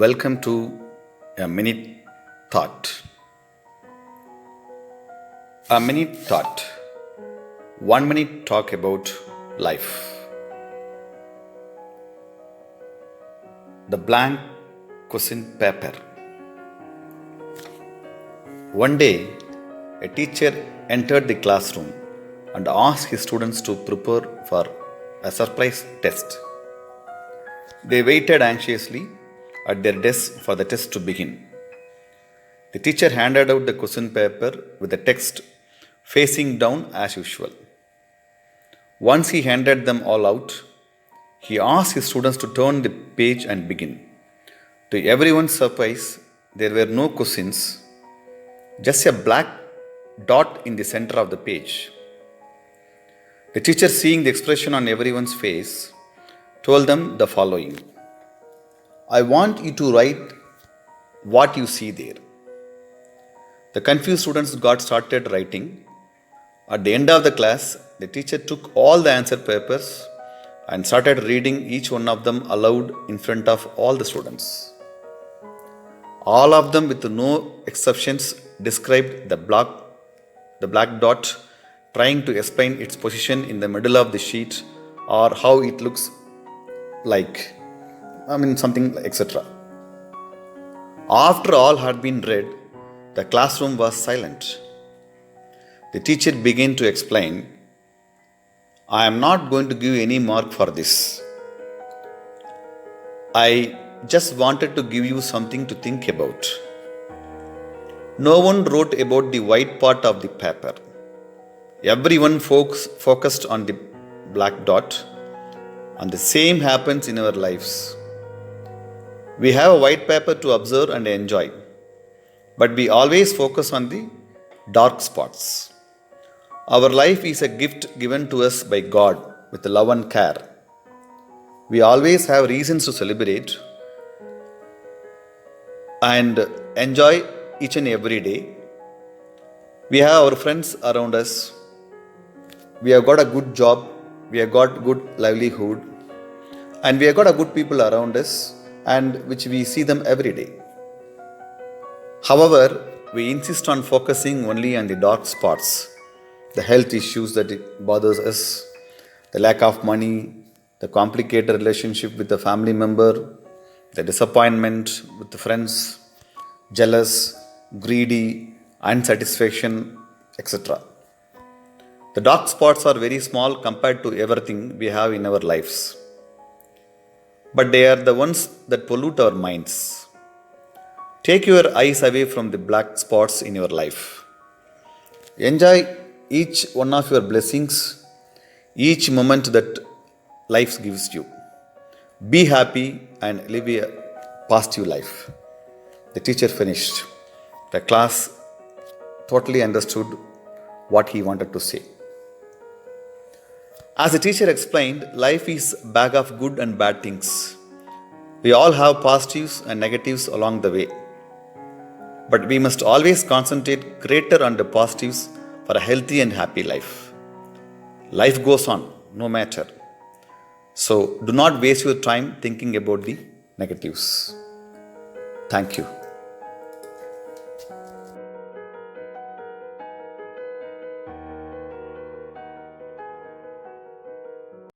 Welcome to a minute thought. A minute thought. 1 minute talk about life. The blank question paper. One day, a teacher entered the classroom and asked his students to prepare for a surprise test. They waited anxiously at their desks for the test to begin. The teacher handed out the question paper with the text facing down as usual. Once he handed them all out, he asked his students to turn the page and begin. To everyone's surprise, there were no questions, just a black dot in the center of the page. The teacher, seeing the expression on everyone's face, told them the following: I want you to write what you see there. The confused students got started writing. At the end of the class, the teacher took all the answer papers and started reading each one of them aloud in front of all the students. All of them, with no exceptions, described the black dot, trying to explain its position in the middle of the sheet or how it looks like. Something, etc. After all had been read, the classroom was silent. The teacher began to explain, I am not going to give any mark for this. I just wanted to give you something to think about. No one wrote about the white part of the paper. Everyone focused on the black dot, and the same happens in our lives. We have a white paper to observe and enjoy, but we always focus on the dark spots. Our life is a gift given to us by God with love and care. We always have reasons to celebrate and enjoy each and every day. We have our friends around us. We have got a good job. We have got good livelihood. And we have got a good people around us, and which we see them every day. However, we insist on focusing only on the dark spots, the health issues that it bothers us, the lack of money, the complicated relationship with the family member, the disappointment with the friends, jealous, greedy, unsatisfaction, etc. The dark spots are very small compared to everything we have in our lives, but they are the ones that pollute our minds. Take your eyes away from the black spots in your life. Enjoy each one of your blessings, each moment that life gives you. Be happy and live a positive life. The teacher finished. The class totally understood what he wanted to say. As the teacher explained, life is a bag of good and bad things. We all have positives and negatives along the way. But we must always concentrate greater on the positives for a healthy and happy life. Life goes on, no matter. So do not waste your time thinking about the negatives. Thank you.